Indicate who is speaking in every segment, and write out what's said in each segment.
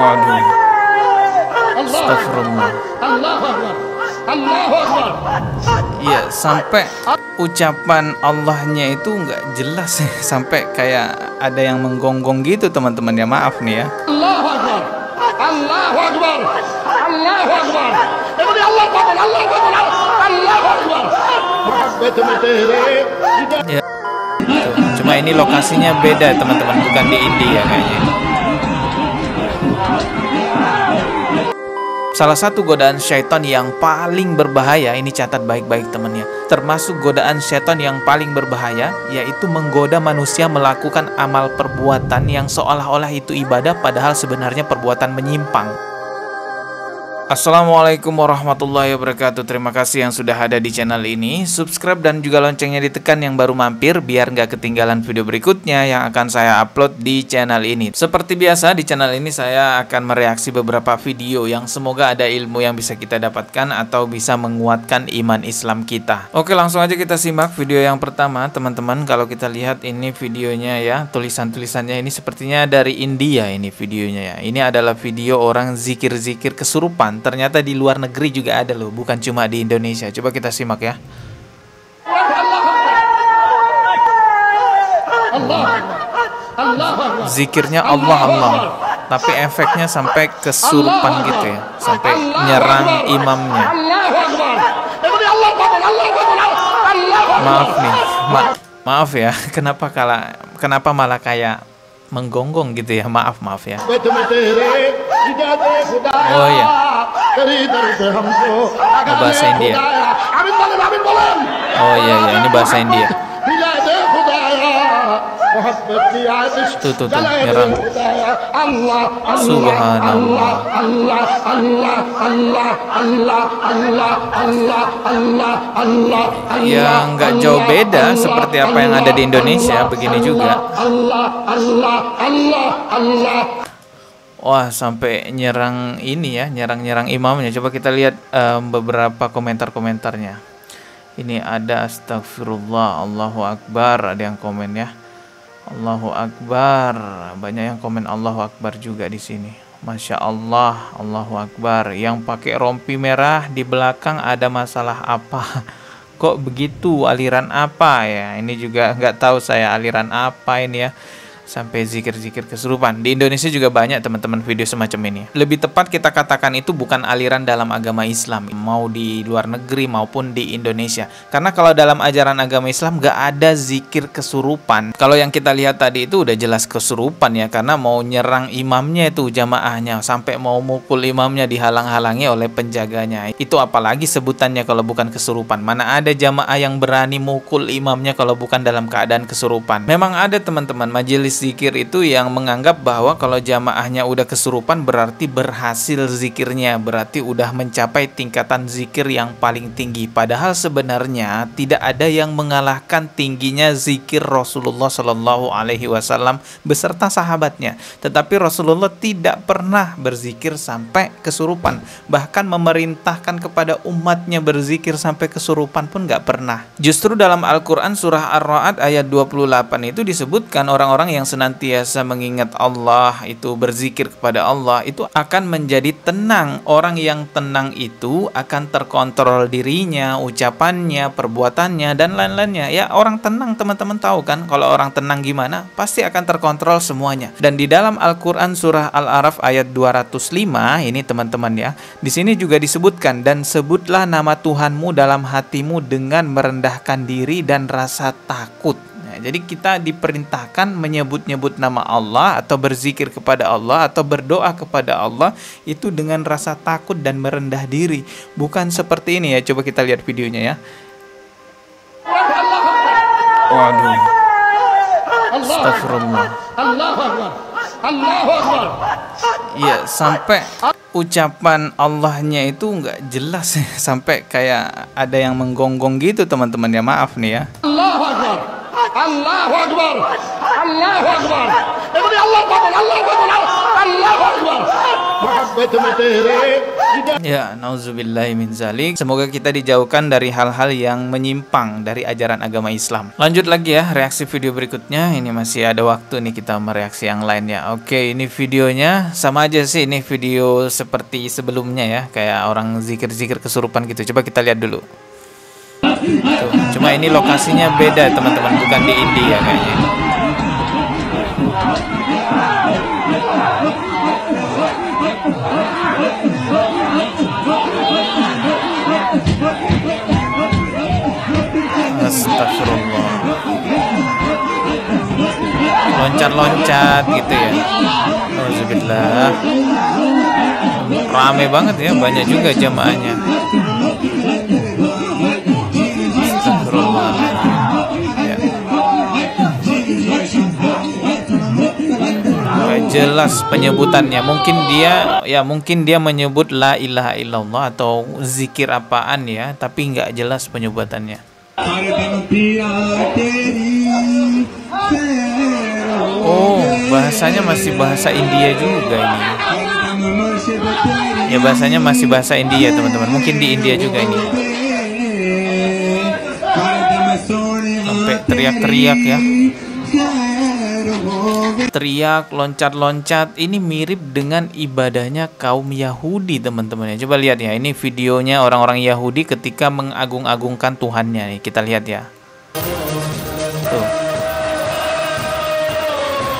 Speaker 1: Waduh. Astagfirullah. Iya, sampai ucapan Allahnya itu nggak jelas ya, sampai kayak ada yang menggonggong gitu teman-teman ya, maaf nih ya.
Speaker 2: Allahu Akbar, Allahu Akbar, Allahu Akbar. Allahu Akbar.
Speaker 1: Ya, cuma ini lokasinya beda teman-teman, bukan di India kayaknya. Salah satu godaan syaitan yang paling berbahaya, ini catat baik-baik temannya, termasuk godaan syaitan yang paling berbahaya, yaitu menggoda manusia melakukan amal perbuatan yang seolah-olah itu ibadah, padahal sebenarnya perbuatan menyimpang. Assalamualaikum warahmatullahi wabarakatuh. Terima kasih yang sudah ada di channel ini. Subscribe dan juga loncengnya ditekan yang baru mampir, biar nggak ketinggalan video berikutnya yang akan saya upload di channel ini. Seperti biasa, di channel ini saya akan mereaksi beberapa video yang semoga ada ilmu yang bisa kita dapatkan atau bisa menguatkan iman Islam kita. Oke, langsung aja kita simak video yang pertama teman-teman. Kalau kita lihat ini videonya ya, tulisan-tulisannya ini sepertinya dari India ini videonya ya. Ini adalah video orang zikir-zikir kesurupan. Ternyata di luar negeri juga ada loh, bukan cuma di Indonesia. Coba kita simak ya. Zikirnya Allah Allah, tapi efeknya sampai kesurupan gitu ya, sampai nyerang imamnya. Maaf nih, maaf ya. Kenapa malah kayak menggonggong gitu ya, maaf ya. Oh iya, bahasa India. Oh iya, ini bahasa India. Tuh, nyerang. Subhanallah. Ya nggak jauh beda seperti apa yang ada di Indonesia, begini juga. Wah, sampai nyerang ini ya, nyerang imamnya. Coba kita lihat beberapa komentar-komentarnya. Ini ada astagfirullah, Allahu Akbar, ada yang komen ya. Allahu Akbar, banyak yang komen Allahu Akbar juga di sini. Masya Allah, Allahu Akbar. Yang pakai rompi merah di belakang ada masalah apa? Kok begitu? Aliran apa ya? Ini juga nggak tahu saya aliran apa ini ya. Sampai zikir-zikir kesurupan. Di Indonesia juga banyak teman-teman video semacam ini. Lebih tepat kita katakan itu bukan aliran dalam agama Islam, mau di luar negeri maupun di Indonesia. Karena kalau dalam ajaran agama Islam gak ada zikir kesurupan. Kalau yang kita lihat tadi itu udah jelas kesurupan ya, karena mau nyerang imamnya itu jamaahnya, sampai mau mukul imamnya dihalang-halangi oleh penjaganya. Itu apalagi sebutannya kalau bukan kesurupan. Mana ada jamaah yang berani mukul imamnya kalau bukan dalam keadaan kesurupan. Memang ada teman-teman majelis zikir itu yang menganggap bahwa kalau jamaahnya udah kesurupan berarti berhasil zikirnya, berarti udah mencapai tingkatan zikir yang paling tinggi. Padahal sebenarnya tidak ada yang mengalahkan tingginya zikir Rasulullah Shallallahu Alaihi Wasallam beserta sahabatnya. Tetapi Rasulullah tidak pernah berzikir sampai kesurupan, bahkan memerintahkan kepada umatnya berzikir sampai kesurupan pun nggak pernah. Justru dalam Al-Quran surah Ar-Ra'd ayat 28 itu disebutkan orang-orang yang senantiasa mengingat Allah, itu berzikir kepada Allah, itu akan menjadi tenang. Orang yang tenang itu akan terkontrol dirinya, ucapannya, perbuatannya, dan lain-lainnya. Ya, orang tenang teman-teman tahu kan, kalau orang tenang gimana? Pasti akan terkontrol semuanya. Dan di dalam Al-Quran surah Al-A'raf ayat 205, ini teman-teman ya, di sini juga disebutkan, dan sebutlah nama Tuhanmu dalam hatimu dengan merendahkan diri dan rasa takut. Jadi kita diperintahkan menyebut-nyebut nama Allah atau berzikir kepada Allah atau berdoa kepada Allah itu dengan rasa takut dan merendah diri. Bukan seperti ini ya. Coba kita lihat videonya ya. Waduh. Astagfirullah. Iya, sampai ucapan Allahnya itu nggak jelas ya. Sampai kayak ada yang menggonggong gitu teman-teman ya. Maaf nih ya.
Speaker 2: Allahu Akbar. Allahu Akbar. Allahu Akbar. Allahu Akbar. Allahu Akbar. dovete mettere.
Speaker 1: Ya, nauzubillahi min zalik. Semoga kita dijauhkan dari hal-hal yang menyimpang dari ajaran agama Islam. Lanjut lagi ya, reaksi video berikutnya. Ini masih ada waktu nih kita mereaksi yang lainnya. Oke, ini videonya sama aja sih. Ini video seperti sebelumnya ya, kayak orang zikir-zikir kesurupan gitu. Coba kita lihat dulu. Tuh, cuma ini lokasinya beda teman-teman, bukan di India kayaknya. Astagfirullah. Loncat-loncat gitu ya. Alhamdulillah. Rame banget ya, banyak juga jamaahnya. Astagfirullah. Ya. Nggak jelas penyebutannya. Mungkin dia menyebut la ilaha illallah atau zikir apaan ya, tapi nggak jelas penyebutannya. Oh, bahasanya masih bahasa India juga ini. Ya, bahasanya masih bahasa India, teman-teman. Mungkin di India juga ini. Sampai teriak-teriak ya. Teriak, loncat-loncat. Ini mirip dengan ibadahnya kaum Yahudi, teman-teman ya. Coba lihat ya, ini videonya orang-orang Yahudi ketika mengagung-agungkan Tuhannya nih. Kita lihat ya.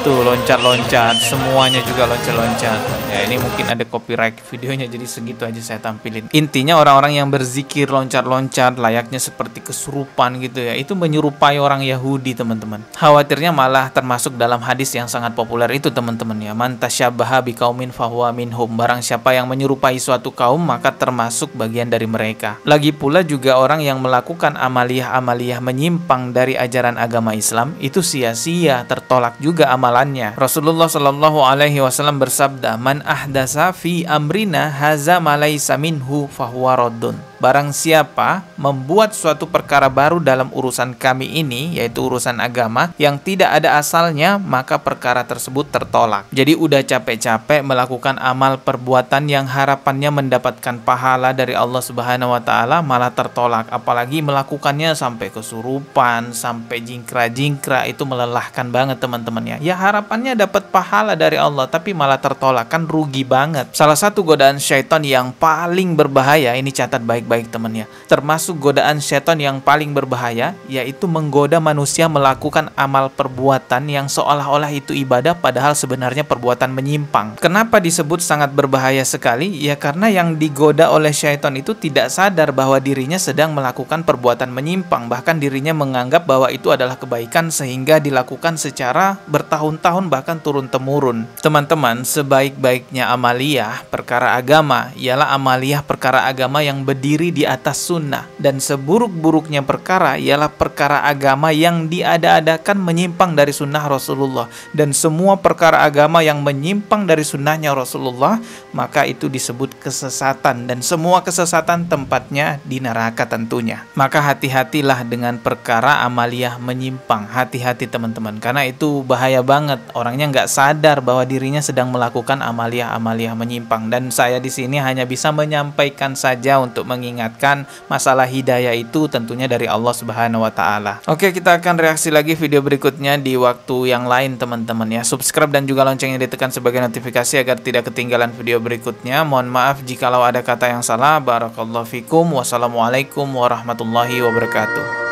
Speaker 1: Tuh loncat-loncat, semuanya juga loncat-loncat. Ya, ini mungkin ada copyright videonya, jadi segitu aja saya tampilin. Intinya orang-orang yang berzikir loncat-loncat layaknya seperti kesurupan gitu ya, itu menyerupai orang Yahudi, teman-teman. Khawatirnya malah termasuk dalam hadis yang sangat populer itu, teman-teman ya. Man tasyabbaha biqaumin fahuwa minhum. Barang siapa yang menyerupai suatu kaum, maka termasuk bagian dari mereka. Lagi pula juga orang yang melakukan amaliyah-amaliyah menyimpang dari ajaran agama Islam, itu sia-sia, tertolak juga amalannya. Rasulullah Shallallahu Alaihi Wasallam bersabda, "Man ahdasa fi amrina haza malaysa minhu fahuwa raddun." Barang siapa membuat suatu perkara baru dalam urusan kami ini, yaitu urusan agama, yang tidak ada asalnya, maka perkara tersebut tertolak. Jadi udah capek-capek melakukan amal perbuatan yang harapannya mendapatkan pahala dari Allah Subhanahu wa Ta'ala, malah tertolak. Apalagi melakukannya sampai kesurupan, sampai jingkra-jingkra, itu melelahkan banget, teman-teman ya. Ya, harapannya dapat pahala dari Allah, tapi malah tertolak, kan rugi banget. Salah satu godaan syaitan yang paling berbahaya, ini catat baik-baik teman ya, termasuk godaan syaitan yang paling berbahaya, yaitu menggoda manusia melakukan amal perbuatan yang seolah-olah itu ibadah, padahal sebenarnya perbuatan menyimpang. Kenapa disebut sangat berbahaya sekali? Ya karena yang digoda oleh syaitan itu tidak sadar bahwa dirinya sedang melakukan perbuatan menyimpang, bahkan dirinya menganggap bahwa itu adalah kebaikan sehingga dilakukan secara bertahun-tahun bahkan turun-temurun. Teman-teman, sebaik-baiknya amaliyah perkara agama ialah amaliyah perkara agama yang berdiri di atas sunnah, dan seburuk-buruknya perkara ialah perkara agama yang diada-adakan menyimpang dari sunnah Rasulullah. Dan semua perkara agama yang menyimpang dari sunnahnya Rasulullah, maka itu disebut kesesatan, dan semua kesesatan tempatnya di neraka tentunya. Maka hati-hatilah dengan perkara amaliyah menyimpang. Hati-hati teman-teman, karena itu bahaya banget. Orangnya nggak sadar bahwa dirinya sedang melakukan amaliyah-amaliyah menyimpang. Dan saya di sini hanya bisa menyampaikan saja untuk mengingatkan masalah hidayah itu tentunya dari Allah Subhanahu wa Ta'ala. Oke, kita akan reaksi lagi video berikutnya di waktu yang lain, teman-teman ya. Subscribe dan juga loncengnya ditekan sebagai notifikasi agar tidak ketinggalan video berikutnya. Mohon maaf jikalau ada kata yang salah. Barakallahu fikum. Wassalamualaikum warahmatullahi wabarakatuh.